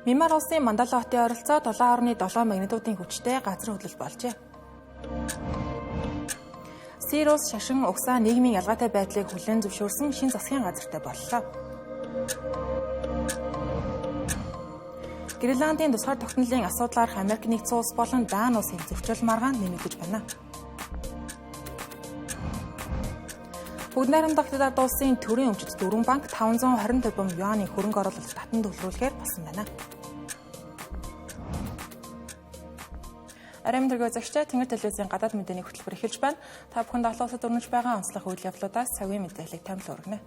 Мьянмар улсын Мандала хотын ойролцоо 7.7 магнитудын хүчтэй газар хөдлөл болжээ. Сирус шашин угсаа нийгмийн ялгаатай байдлыг хүлээн зөвшөөрсөн шинэ засгийн газартай боллоо. Гренландын тусгаар тогтнолын асуудлаар Америк нэгдсэн улс болон Дани улсын зөрчил маргаан нэмэгдэж байна. Бүгд найрамдах Хятад улсын төрийн өмчит дөрвөн банк 520 юаны хөрөнгө оруулалт татан төлрүүлэхээр болсон байна. Арим дэргөө загштай Тэнгэр телевизийн гадаад мэдээний хөтөлбөр эхэлж байна. Та бүхэнд олон улсад өрнөж байгаа онцлог үйл явдлуудаас цагийн мэдээллийг томилж өргөнө.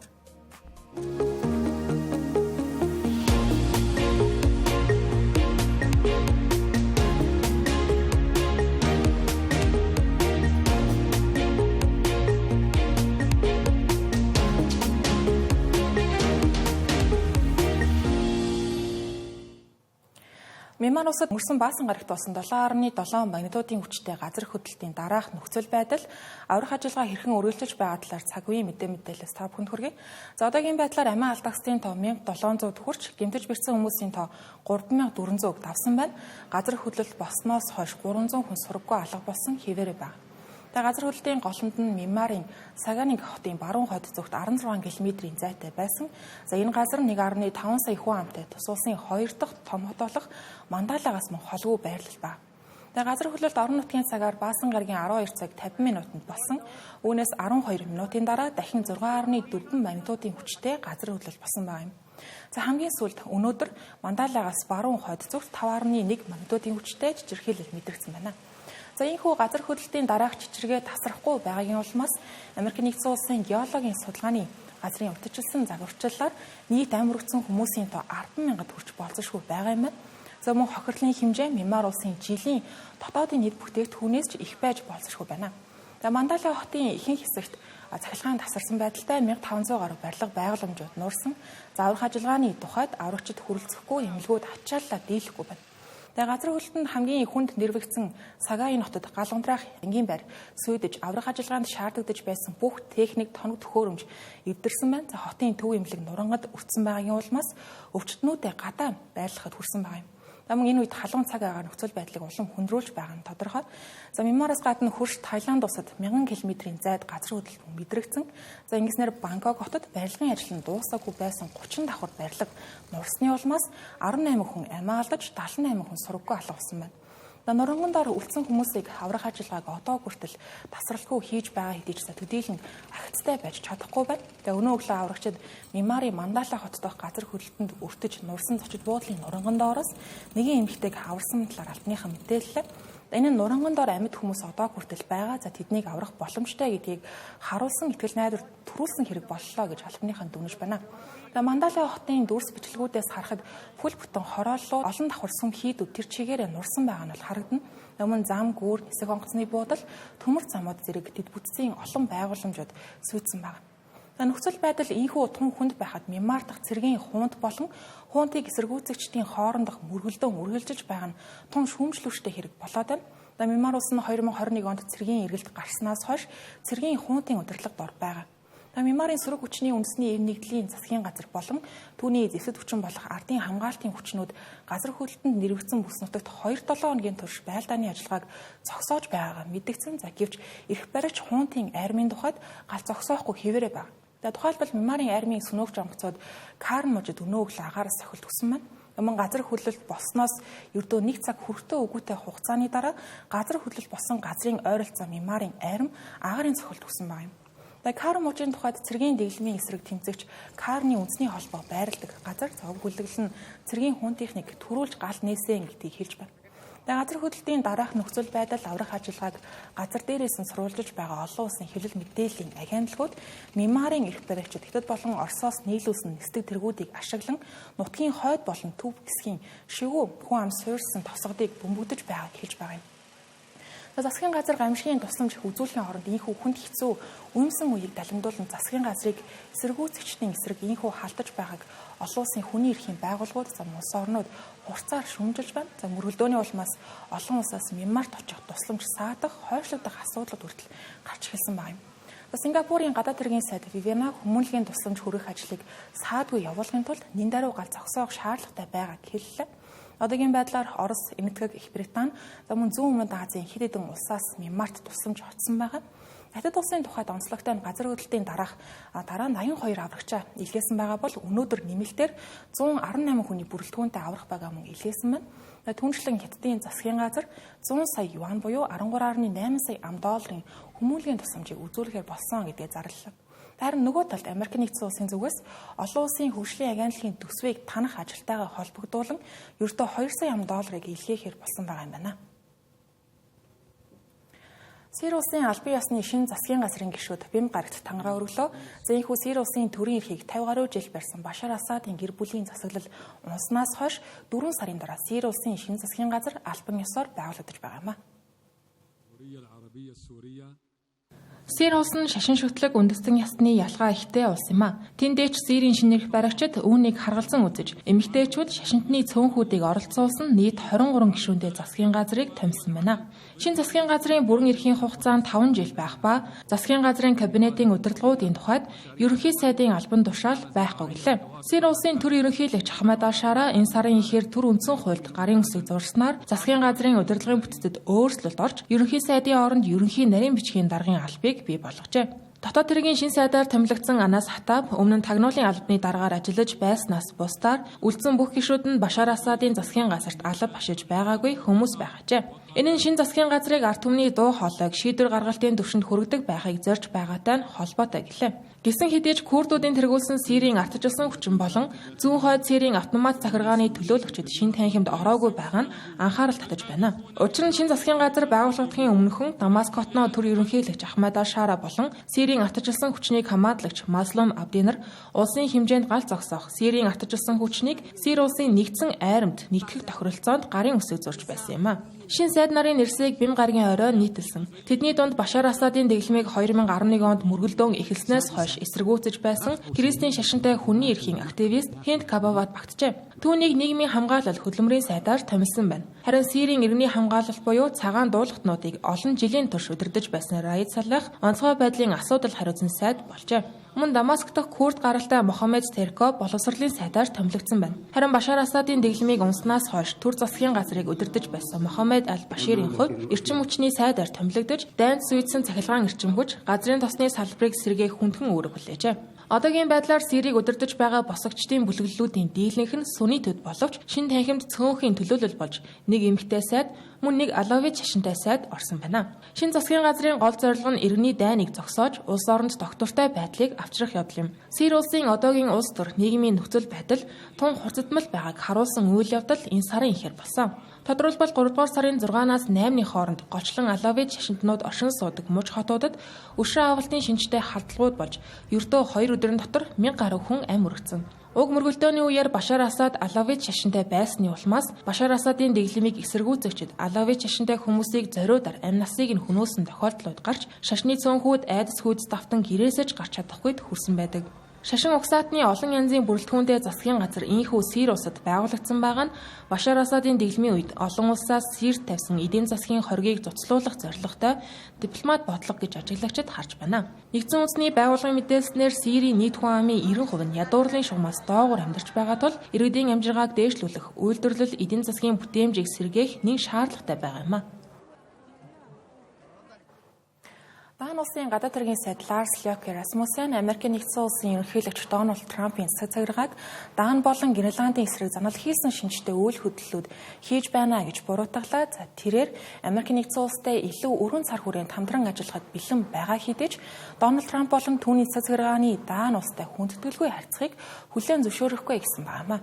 Мьянмар улсад мөрсөн баасан гарагт болсон 7.7 магнитудын хүчтэй газар хөдлөлтийн дараах нөхцөл байдал аврах ажиллагаа хэрхэн өргөлдөж байгаа талаар цагийн мэдээлэлээс та бүхэнд хүргэе. За одоогийн байдлаар амиа алдагсдын тоо 1700 хүрч гэмтэж бэрсэн хүмүүсийн тоо 3400-г давсан байна. Газар хөдлөлт болсноос хойш 300 хүн сургаггүй алга болсон хэвээрээ байна. Газар хөдлөлтийн голомд нь Мьянмарын Саганик хотын баруун хойд зүгт 16 км-ийн зайтай байсан. За энэ газар 1.5 сая хүн амтай тус улсын 2 дахь том хот болох Мандалагаас мөн холгүй байрлал ба. Газар хөдлөлт орон нутгийн цагаар баасан гарагийн 12 цаг 50 минутанд болсон. Үүнээс 12 минутын дараа дахин 6.4 магнитудын хүчтэй газар хөдлөлт болсон байна. За хамгийн сүүлд өнөөдөр Мандалагаас баруун хойд зүгт 5.1 магнитудын хүчтэй жижигхийлэл мэдрэгдсэн байна. За энэхүү газар хөдлөлтийн дараах чичиргээ тасрахгүй байгаагийн улмаас Америк нэгдсэн улсын геологийн судалгааны газрын утгачлсан загварчлалаар нийт амьд хүмүүсийн тоо 10,000-д хүрч болцсошгүй байгаа юм байна. За мөн хохирлын хэмжээ Мьянмар улсын жилийн дотоодын нийт бүтээгдэхүүнээс ч их байж болцсошгүй байна. За Мандала хотын ихэнх хэсэгт цахилгаан тасарсан байдалтай 1500 гаруй барилга байгууламжууд нуурсан. За аврах ажиллагааны тухайд аврагчид хүрэлцэхгүй эмнэлгүүд ачааллаа дийлэхгүй байна. Газар хөдлөлтөнд хамгийн хүнд нэрвэгдсэн Сагаин хотод гал унтраах энгийн байр сүйдэж аврах ажиллагаанд шаардлагадж байсан бүх техник тоног төхөөрөмж эвдэрсэн байна. За хотын төв эмнэлэг нурангад өртсөн байгаагийн улмаас өвчтнүүдэд гадаа байрлахад хүрсэн байгаа юм. Мөн энэ үед халуун цаг агаар нөхцөл байдлыг улам хөндрүүлж байгаа нь тодорхой. За Мьянмараас гадна хөрш Таиланд улсад 1000 км-ийн зайд газар хөдлөлт мэдрэгдсэн. За ингэснээр Бангкок хотод барилгын ажил нь дуусаагүй байсан 30 давхар барилга нурсны улмаас 18 хүн амиа алдаж 78 хүн сургаггүй алгасан байна. Нуранган доор үлдсэн хүмүүсийг аврах ажиллагааг одоо хүртэл тасралтгүй хийж байгаа хэдий ч төдийлөн агцтай байж чадахгүй байна. Өнөө өглөө аврагчид Мьянмарын Мандала хот дахь газар хөдлөлтөнд өртөж нурсан зочид буудлын нуранган доороос нэгэн эмэгтэйг аварсан талаар албаныхан мэдээллээ. Энэ нь нуранган доор амьд хүмүүс одоо хүртэл байгаа. За тэднийг аврах боломжтой гэдгийг харуулсан итгэл найдвар төрүүлсэн хэрэг боллоо гэж албаныхан дүгнэж байна. Мандала хотын дүрс бичлэгүүдээс харахад бүл бүтэн хорооллууд олон давхар сүм хийдүүд тэр чигээрээ нурсан байгаа нь харагдана. Өмнө зам, гүүр, нисэх онгоцны буудал, төмөр замууд зэрэг дэд бүтцийн олон байгууламжууд сүйдсэн байна. Нөхцөл байдал ийхүү тун хүнд байхад Мьянмар дахь цэргийн хуунт болон хуунтыг эсэргүүцэгчдийн хоорондох мөргөлдөөн үргэлжилж байгаа нь тун шүүмжлүүлжтэй хэрэг болоод байна. Мьянмар улс нь 2021 онд цэргийн эргэлт гарснаас хойш цэргийн хуунтын удирдлагад ор байгаа. Мьянмарын сөрөг хүчний үндэсний эв нэгдлийн засгийн газар болон түүний зэвсэг хүчин болох ардын хамгаалтын хүчнүүд газар хөдлөлтөнд нэрвэгдсэн бүс нутагт 2-7 хоногийн турш байлдааны ажиллагааг зогсоож байгаагаа мэдгдсэн. За гэвч эрх баригч хуунтын армийн тухайд гал зогсоохгүй хэвээрээ байна. Тухайлбал Мьянмарын армийн сүнөөгч онгоцоод Карн мужид өнөө өглөө агаараас сохилт өгсөн байна. Мөн газар хөдлөлт болсноос ердөө 1 цаг хүртээ үгүйтэй хугацааны дараа газар хөдлөлт болсон газрын ойролцоо Мьянмарын арим агарын сохилт өгсөн байна. Карн мужийн тухайд цэргийн дэглэмийн эсрэг тэмцэгч Карны үндэсний холбоо байрладаг газар зов хүлэглэл нь цэргийн хуунтынхныг төрүүлж гал нээсэн гэдгийг хэлж байна. Газар хөдлөлтийн дараах нөхцөл байдал аврах ажиллагааг газар дээрээс нь сурвалжилж байгаа олон улсын хэвлэл мэдээллийн агентлагууд Мьянмарын эрх баригчид Хятад болон Оросоос нийлүүлсэн нисдэг тэргүүдийг ашиглан нутгийн хойд болон төв хэсгийн шивүү хүн ам суурьсан тосгодыг бөмбөгдөж байгааг хэлж байгаа юм. Засгийн газар гамшигын тусламж үзүүлэхийн оронд ийхүү хүнд хэцүү өмсөн үеийг далимдуулан засгийн газрыг эсэргүүцэгчдийн эсрэг ийхүү халтаж байгааг олон улсын хүний эрхийн байгууллагууд улс орнууд хурцаар шүүмжилж байна. Мөргөлдөөний улмаас олон улсаас Мьянмарт очих тусламж саадах, хойшлогдох асуудлууд хүртэл гарч эхэлсэн байна. Сингапурын гадаад хэргийн сайд Вивена хүмүүнлэгийн тусламж хүргэх ажлыг саадгүй явуулахын тулд нэн даруй гал зогсоох шаардлагатай байгааг хэллээ. Одоогийн байдлаар Орос, Энэтхэг, Их Британи, мөн зүүн өмнөд Азийн хэд хэдэн улсаас Мянмарт тусламж очсон байгаа. Хятад улсын тухайд онцлогтой газар хөдлөлтийн дараа нь 82 аврагчаа илгээсэн байгаа бол өнөөдөр нэмэлтээр 118 хүний бүрэлдэхүүнтэй аврах байгаа мөн илгээсэн байна. Түүнчлэн Хятадын засгийн газар 100 сая юан буюу 13.8 сая ам.долларын хүмүүнлэгийн тусламжийг үзүүлэхээр болсон гэдгээ зарлалаа. Харин нөгөө талд Америк нэгдсэн улсын зүгээс олон улсын хөгжлийн агентлагийн төсвийг танах ажилтайгаа холбогдуулан ердөө 2 сая ам.долларыг илгээхээр болсон байгаа юм байна. Сирийн улсын албан ёсны шинэ засгийн газрын гишүүд бям гарагт тангараа өргөлөө. Зэнхүү Сирийн улсын төрийн эрхийг 50 гаруй жил барьсан Башар Асадын гэр бүлийн засаглал унснаас хойш 4 сарын дараа Сирийн улсын шинэ засгийн газар албан ёсоор байгуулагдаж байгаа юм. Сирийн улс нь шашин шүтлэг үндэстэн ясны ялгаа ихтэй улс юм а. Тэндээч Сирийн шинэ эрх баригчид үүнийг харгалзан үзэж, эмэгтэйчүүд шашинтны цөөнхүүдийг оролцуулсан нийт 23 гишүүнтэй засгийн газрыг томьсон байна. Шинэ засгийн газрын бүрэн эрхийн хугацаа нь 5 жил байх ба засгийн газрын кабинетийн удирдлагуудын тухайд ерөнхий сайдын албан тушаал байхгүй гэлээ. Сирийн улсын төр ерөнхийлөгч Ахмад Ал-Шара энэ сарын эхээр төр үндсэн хуульд гарын үсэг зурснаар засгийн газрын удирдлагын бүтцэд өөрчлөлт орж ерөнхий сайдын оронд ерөнхий нарийн бичгийн даргын албыг бий болгожээ. Дотоод хэргийн шин сайдаар томилогдсон Анас Хатаб өмнө нь тагнуулын албаны дараагаар ажиллаж байснаас бусдаар үлдсэн бүх гишүүд нь Башар Асадын засгийн газарт алба ашиж байгаагүй хүмүүс байгаажээ. Энэ нь шин засгийн газрыг ард түмний дуу хоолойг шийдвэр гаргалтын түвшинд хүргэдэг байхыг зорж байгаатай нь холбоотой гэлээ. Гэсэн хэдий ч Курдуудын тэргүүлсэн Сирийн ардчилсан хүчин болон зүүн хойд Сирийн автомат захиргааны төлөөлөгчид шин танхимд ороогүй байгаа нь анхаарал татаж байна. Учир нь шин засгийн газар байгуулагдахын өмнөхөн Дамаск хотноо төр ерөнхийлөгч Ахмад Ал-Шара болон Сирийн ардчилсан хүчнийг хамгааллагч Маслум Абди нар улсын хэмжээнд гал зогсоох Сирийн ардчилсан хүчнийг Сирийн улсын нэгдсэн айрамд нийтгэх тохиролцоонд гарын үсэг зурж байсан юм а. Шин сайд нарын нэрсийг бям гарагийн оройн нийтэлсэн. Тэдний дунд Башар Асадын дэглэмийг 2011 онд мөргөлдөөн эхэлснээс хойш эсэргүүцэж байсан Христийн шашинтай хүний эрхийн активист Хинд Кабават багтжээ. Түүнийг нийгмийн хамгаалал хөдөлмөрийн сайдаар томилсон байна. Харин Сирийн иргэний хамгаалал буюу цагаан дуулалтнуудыг олон жилийн турш удирдах байсан Раид Салах онцгой байдлын асуудал хариуцсан сайд болжээ. Мөн Дамаск дахь Курд гаралтай Мохаммед Терко боловсролын сайдаар томилогдсон байна. Харин Башар Асадын дэглэмийг унснаас хойш төр засгийн газрыг удирдах байсан Мохаммед Аль-Баширийн хувьд эрчим хүчний сайдаар томилогдож, дайнд сүйдсэн цахилгаан эрчим хүч газрын тосны салбарыг сэргээх хүндхэн үүрэг хүлээжээ. Одоогийн байдлаар Сирийг удирдах байгаа босгочдын бүлэглэлүүдийн дийлэнх нь сүний төд боловч шин танхимд цөөнхийн төлөөлөл болж нэг эмэгтэй сайд мөн нэг Алавит шашинтай сайд орсон байна. Шин засгийн газрын гол зорилго нь иргэний дайныг зогсоож улс оронд доктортой байдлыг авчрах явдал юм. Сирийн улсын одоогийн улс төр нийгмийн нөхцөл байдал тун хурцдмал байгааг харуулсан үйл явдал энэ сарын ихэр болсон. Тодорхойлбол 3 дугаар сарын 6-наас 8-ны хооронд голчлон Алавит шашинтнууд оршин суудаг муж хотуудад өшөө авалтын шинжтэй халдлагууд болж ердөө 2 өдрийн дотор 1000 гаруй хүн амь өргөцсөн. Уг мөргөлдөөний үеэр Башар Асад Алавит шашинтай байсны улмаас Башар Асадын дэглэмийг эсэргүүцэгчид Алавит шашинтай хүмүүсийг зориудаар амь насыг нь хөнөөсөн тохиолдлууд гарч шашны цөөнхүүд айдас хүйдэс давтан гэрээсэж гарч чадахгүйд хүрсэн байдаг. Шашин угсаатны олон янзын бүрэлдэхүүнтэй засгийн газар инхүү Сирийн улсад байгуулагдсан байгаа нь Башар Асадын дэглэмийн үед олон улсаас Сирт тавьсан эдийн засгийн хоргийг зуцлуулах зорилготой дипломат бодлого гэж ажиглагчид харж байна. Нэгдсэн үндэсний байгууллагын мэдээлснээр Сирийн нийт хүн амын 90% нь ядуурлын шугамаас доогуур амьдарч байгаа тул иргэдийн амжиргааг дээшлүүлэх, үйлдвэрлэл, эдийн засгийн бүтээмжийг сэргээх нэг шаардлагатай байгаа юм а. Даан улсын гадаад хэргийн сайд Ларс Лёке Расмуссен Америк нэгдсэн улсын ерөнхийлөгч Дональд Трампын засаг захиргааг Даан болон Гренландын эсрэг занал хийсэн шинжтэй үйл хөдлөлүүд хийж байна гэж буруутгалаа. Тэрээр Америк нэгдсэн улстай илүү өргөн цар хүрэнд хамтран ажиллахад бэлэн байгаа хэдий ч Дональд Трамп болон түүний засаг захиргааны Даан улстай хүндэтгэлгүй харьцахыг хүлээн зөвшөөрөхгүй гэсэн байна.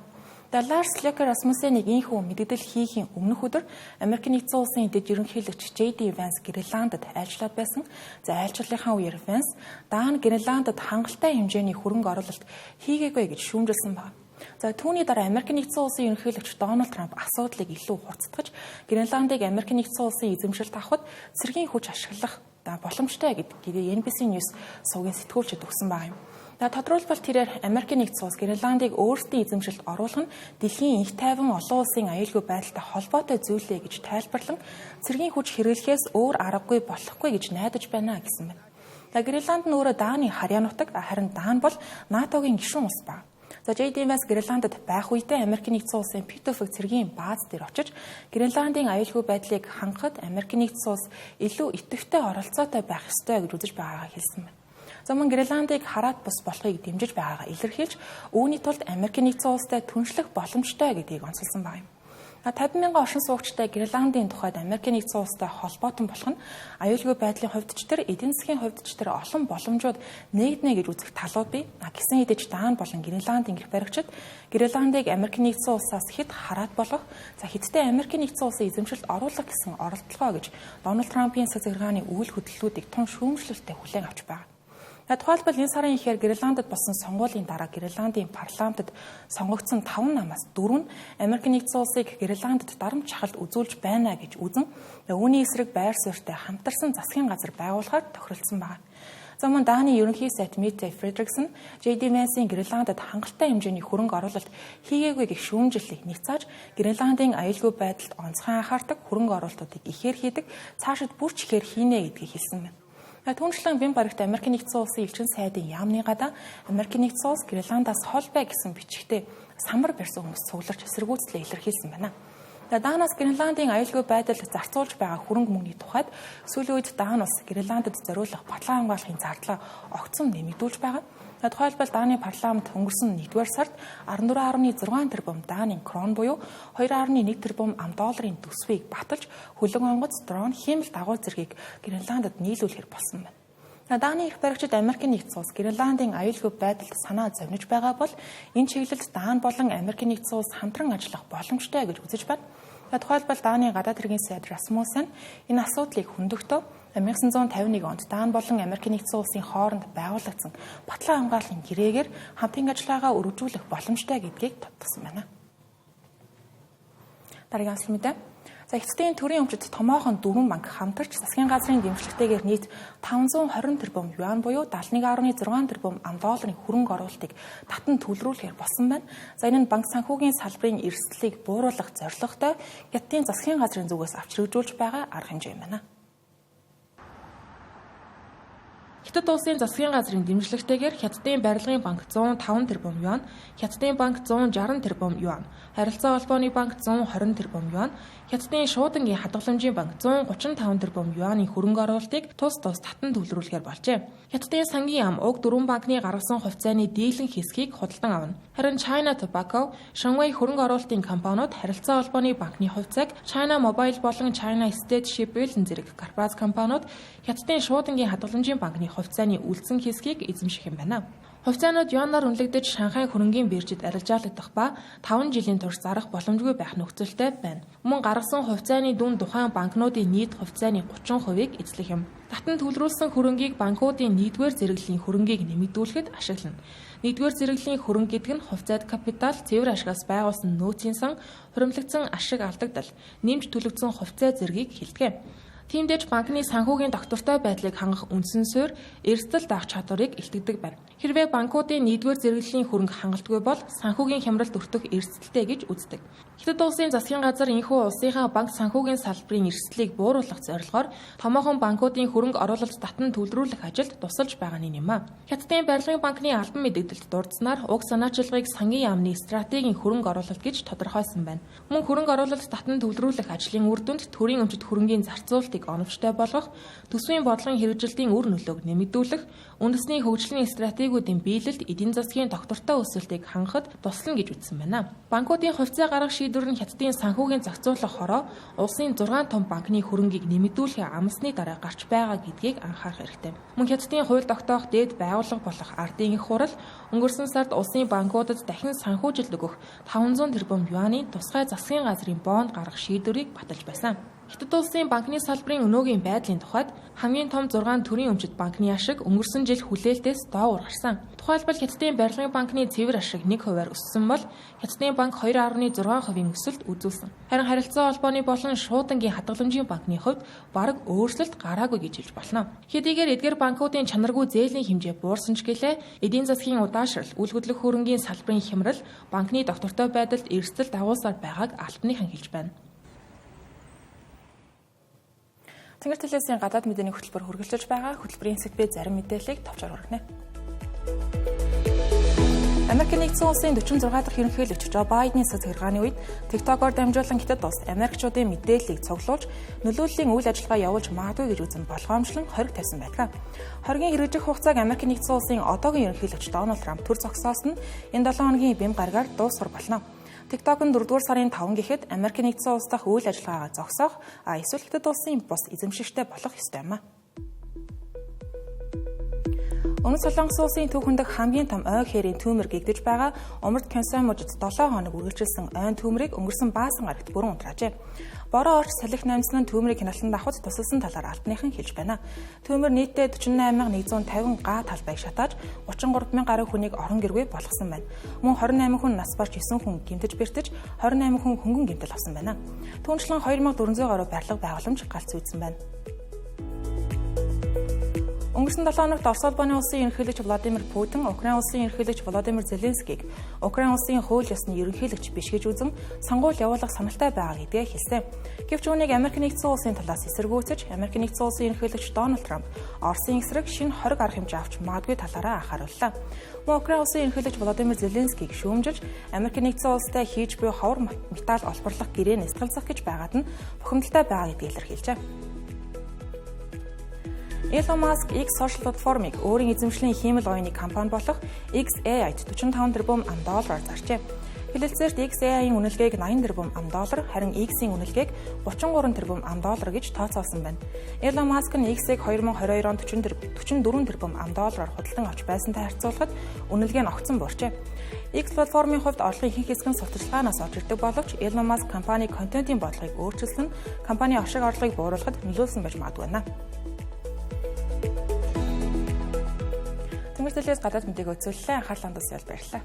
Ларс Лёке Расмуссеныг инхүү мэдээлэл хийхийн өмнөх өдөр Америк нэгдсэн улсын дэд ерөнхийлөгч JD Vance Гренландд айлчлаад байсан. Айлчлалынхаа үеэр Vance Даан Гренландд хангалттай хэмжээний хөрөнгө оруулалт хийгээгүй гэж шүүмжилсэн байна. Түүний дараа Америк нэгдсэн улсын ерөнхийлөгч Дональд Трамп асуудлыг илүү хурцдгаж Гренландыг Америк нэгдсэн улсын эзэмшилд авахд цэргийн хүч ашиглах боломжтой гэдгийг NBC News сувгийн сэтгүүлчид өгсөн байна. Тодорхойлбол тэрээр Америк нэгдсэн улс Гренландыг өөрсдийн эзэмшилд оруулах нь дэлхийн их тайван олон улсын аюулгүй байдалтай холбоотой зүйлээ гэж тайлбарлан цэргийн хүч хэрэглэхээс өөр аргагүй болохгүй гэж найдаж байна гэсэн байна. Гренланд нь өөрөө Дааны харьяа нутаг, харин Даан бол НАТОгийн гишүүн улс ба. За JDMS Гренландд байх үедээ Америкийн нэгдсэн улсын Питофиг цэргийн бааз дээр очиж Гренландын аюулгүй байдлыг хангахад Америкийн нэгдсэн улс илүү идэвхтэй оролцоотой байх ёстой гэж үзэж байгаагаа хэлсэн байна. За мөн Гренландыг хараат бус болохыг дэмжиж байгаагаа илэрхийлж үүний тулд Америкийн нэгдсэн улстай түншлэх боломжтой гэдгийг онцолсон байна. 50,000 оршин суугчтай Гренландын тухайд Америкийн нэгдсэн улстай холбоотон болох нь аюулгүй байдлын хувьд ч тэр эдийн засгийн хувьд ч тэр олон боломжууд нэгднэ гэж үзэх талууд бий. Гэсэн хэдий ч Даан болон Гренландын гэх баригчид Гренландыг Америкийн нэгдсэн улсаас хэд хараат болгох, хятадтай Америкийн нэгдсэн улсын эзэмшилд оруулах гэсэн оролдлогоо гэж Дональд Трампын цаг захиргааны үйл хөдлөлүүдийг тун шүүмжлэлтэй хүлээн авч байна. Тухайлбал энэ сарын ихээр Гренландд болсон сонгуулийн дараа Гренландын парламентод сонгогдсон 5 намаас 4 нь Америкийн нэгдсэн улсыг Гренландд дарамт шахалт үзүүлж байна гэж үзэн үүний эсрэг байр суурьтай хамтарсан засгийн газар байгуулахаар тохиролцсон байна. За мөн Дааны ерөнхий сайд Мэтте Фредериксон JDMS-ийн Гренландд хангалттай хэмжээний хөрөнгө оруулалт хийгээгүй гэх шүүмжлэлийг нэгцааж Гренландын аюулгүй байдалд онцгой анхаардаг хөрөнгө оруулалтуудыг ихээр хийдэг цаашид бүрч ихээр хийнэ гэдгийг хэлсэн байна. Түүнчлэн Бим баригт Америкийн нэгдсэн улсын элчин сайдын яамны гадаа Америкийн нэгдсэн улс Гренландаас хол бай гэсэн бичгтээ самбар барьсан хүмүүс цугларч эсэргүүцлээ илэрхийлсэн байна. Даанаас Гренландын аюулгүй байдал зарцуулж байгаа хөрөнгө мөнгөний тухайд сүүлийн үед Даан улс Гренландд зориулах батлан хамгаалахын зардлаа огцом нэмэгдүүлж байгаа. Тухайлбал Дааны парламент өнгөрсөн 1-р сард 14.6 тэрбум Дааны крон буюу 2.1 тэрбум $, төсвийг баталж хөлөг онгоц, дрон, хиймэл дагуул зэргийг Гренландд нийлүүлэхээр болсон байна. Дааны их баригчид Америкийн нэгдсэн улс Гренландын аюулгүй байдалд санаа зовниж байгаа бол энэ чиглэлд Даан болон Америкийн нэгдсэн улс хамтран ажиллах боломжтой гэж үзэж байна. Тухайлбал Дааны гадаад хэргийн сайд Расмуссен энэ асуудлыг хөндөхдөө 1951 онд Даан болон Америкийн нэгдсэн улсын хооронд байгуулагдсан батлан хамгааллын гэрээгээр хамтын ажиллагаагаа өргөжүүлэх боломжтой гэдгийг тодтогсон байна. Дараагийн асуулт мэдээ. Хятадын төрийн өмчөд томоохон 4 банк хамтарч засгийн газрын дэмжлэгтэйгээр нийт 520 тэрбум юан буюу 71.6 тэрбум $-ын хөрөнгө оруулалтыг татан төлрүүлэхээр болсон байна. Энэ нь банк санхүүгийн салбарын эрсдлийг бууруулах зорилготой Хятадын засгийн газрын зүгээс авч хэрэгжүүлж байгаа арга хэмжээ юм байна. Хятад улсын засгийн газрын дэмжлэгтэйгээр Хятадын барилгын банк 105 тэрбум юан, Хятадын банк 160 тэрбум юан, харилцаа холбооны банк 120 тэрбум юан, Хятадын шуудангийн хадгаламжийн банк 135 тэрбум юаны хөрөнгө оруулалтыг тус татан төлрүүлэхээр болжээ. Хятадын сангийн ам уг 4 банкны гаргасан хувьцааны дийлэн хэсгийг худалдан авна. Харин China Tobacco, Shanghai хөрөнгө оруулалтын компаниуд харилцаа холбооны банкны хувьцааг China Mobile болон China State Shipbuilding зэрэг корпорац компаниуд Хятадын шуудангийн хадгаламжийн банкны хувьцааны үлдсэн хэсгийг эзэмших юм байна. Хувьцаанууд юанаар үнэлэгдэж Шанхай хөрөнгийн биржид арилжаалагдах ба 5 жилийн турш зарах боломжгүй байх нөхцөлтэй байна. Мөн гаргасан хувьцааны дүн тухайн банкнуудын нийт хувьцааны 30%-ийг эзлэх юм. Татан төлрүүлсэн хөрөнгийг банкуудын 1-р зэрэглэлийн хөрөнгийг нэмэгдүүлэхэд ашиглана. 1-р зэрэглэлийн хөрөнгө гэдэг нь хувьцаат капитал, цэвэр ашигаас байгуулсан нөөцийн сан, хуримлагдсан ашиг алдагдал, нэмж төлөгдсөн хувьцаа зэргийг хэлдэг. Тиймдээч банкны санхүүгийн доктортой байдлыг хангах үндсэн суурь эрсдэл даах чадварыг илтгэдэг байна. Хэрвээ банкуудын 1-р зэрэглэлийн хөрөнгө хангалтгүй бол санхүүгийн хямралд өртөх эрсдэлтэй гэж үздэг. Хятад улсын засгийн газар энэхүү улсынхаа банк санхүүгийн салбарын эрсдлийг бууруулах зорилгоор томоохон банкуудын хөрөнгө оруулалт татан төлрүүлэх ажилд тусалж байгаа юм а. Хятадын барилгын банкны албан мэдээлэлд дурдсанаар уг санаачилгааг сангийн яамны стратегийн хөрөнгө оруулалт гэж тодорхойлсон байна. Мөн хөрөнгө оруулалт татан төлрүүлэх ажлын үр дүнд төрийн өмчит хөрөнгийн зарцуулалтыг оновчтой болгох, төсвийн бодлогын хэрэгжилтийн үр нөлөөг нэмэгдүүлэх, үндэсний хөгжлийн стратегиудын биелэлд эдийн засгийн доктортой өсөлтийг хангахад туслана гэж үзсэн байна. Банкуудын хувьцаа гаргах шийдвэр нь Хятадын санхүүгийн зохицуулах хороо улсын 6 том банкны хөрөнгийг нэмэгдүүлэхээ амсны дараа гарч байгаа гэдгийг анхаарах хэрэгтэй. Мөн Хятадын хууль тогтоох дээд байгууллага болох ардын их хурал өнгөрсөн сард улсын банкуудад дахин санхүүжилт өгөх 500 тэрбум юаны тусгай засгийн газрын бонд гаргах шийдвэрийг баталж байсан. Хятад улсын банкны салбарын өнөөгийн байдлын тухайд хамгийн том 6 төрийн өмчит банкны ашиг өнгөрсөн жил хүлээлтээс доогуур гарсан. Тухайлбал Хятадын барилгын банкны цэвэр ашиг 1%-аар өссөн бол Хятадын банк 2.6% өсөлт үзүүлсэн. Харин харилцаа холбооны болон шуудангийн хадгаламжийн банкны хувьд бараг өөрчлөлт гараагүй гэж хэлж болно. Хэдийгээр эдгээр банкуудын чанаргүй зээлийн хэмжээ буурсан ч гэлээ эдийн засгийн удаашрал, үл хөдлөх хөрөнгийн салбарын хямрал банкны доктортой байдалд эрсдэл дагуулсаар байгааг албаныхан хэлж байна. Тэнгэр телевизийн гадаад мэдээний хөтөлбөр хүргэлжлэж байгаа хөтөлбөрийн сэдвээ зарим мэдээллийг товчоор хүргэнэ. Америкийн нэгдсэн улсын 46 дахь ерөнхийлөгч Жо Байдены сүнс хэргааны үед TikTok-оор дамжуулан Хятад улс Америкчуудын мэдээллийг цуглуулж нөлөөллийн үйл ажиллагаа явуулж магадгүй гэж үзэн болгоомжлон хориг тавьсан байдаг. Хоригийн хэрэгжих хугацааг Америкийн нэгдсэн улсын одоогийн ерөнхийлөгч Дональд Трамп төр зогсоосон нь энэ 7 хоногийн бэм гаргаар дуусгар болно. TikTok нь 4-р сарын 5 гэхэд Америкийн нэгдсэн улс дахь үйл ажиллагаагаа зогсоох, эсвэл Хятад улсын бус эзэмшигчтэй болох ёстой юм а. Өмнөд Солонгос улсын түүхэн дэх хамгийн том ой хэрийн түүмэр гэгдэж байгаа умард Кёнсан мужид 7 хоног үргэлжилсэн ойн түүмрийг өнгөрсөн баасан гарагт бүрэн унтраажээ. Бороо орч салхи намжсан нь түүмрийг хяналтан давхад тусалсан талаар албаныхан хэлж байна. Түүмэр нийтдээ 48150 га талбайг шатааж 33000 гаруй хүнийг орон гэргүй болгосон байна. Мөн 28 хүн нас барж 9 хүн гэмтэж бэртэж 28 хүн хөнгөн гэмтэл авсан байна. Түүнчлэн 2400 гаруй барилга байгууламж галзуйдсан байна. Өнгөрсөн 7 хоногт Орос улбаны улсын ерөнхийлөгч Владимир Путин, Украин улсын ерөнхийлөгч Володимир Зеленскийг Украин улсын хууль ёсны ерөнхийлөгч биш гэж үзэн сонгуул явуулах саналтай байгаа гэдгээ хэлсэн. Гэвч үүнийг Америк нэгдсэн улсын талаас эсэргүүцэж, Америк нэгдсэн улсын ерөнхийлөгч Дональд Трамп Оросын эсрэг шинэ хориг арга хэмжээ авч магадгүй талаараа анхаарууллаа. Мөн Украин улсын ерөнхийлөгч Володимир Зеленскийг шүүмжилж, Америк нэгдсэн улстай хийж буй ховор металл олборлох гэрээ нэсгэлцэх гэж байгаад нь бухимдалтай байгаа гэдгийг илэрхийлжээ. Elon Musk X social платформыг өөрийн эзэмшлийн хиймэл оюуны компани болох XAI-д 45 тэрбум $аар зарчээ. Хэлэлцээрт XAI-ийн үнэлгээг $80 тэрбум, харин X-ийн үнэлгээг $33 тэрбум гэж тооцоолсон байна. Elon Musk нь X-ийг 2022 онд $44 тэрбум $аар худалдан авч байсантай харьцуулахад үнэлгээ нь огцон буурчээ. X платформын хувьд орлогын ихэнх хэсэг нь сурталчилгаанаас орж ирдэг боловч Elon Musk компани контентын бодлогыг өөрчилсөн, компани оршиг орлогыг бууруулахад нөлөөлсөн байж магадгүй байна. Тэмцэлээс гадаад мэдээ үзүүлэлээ анхаарлаа хандуулсан баярлалаа.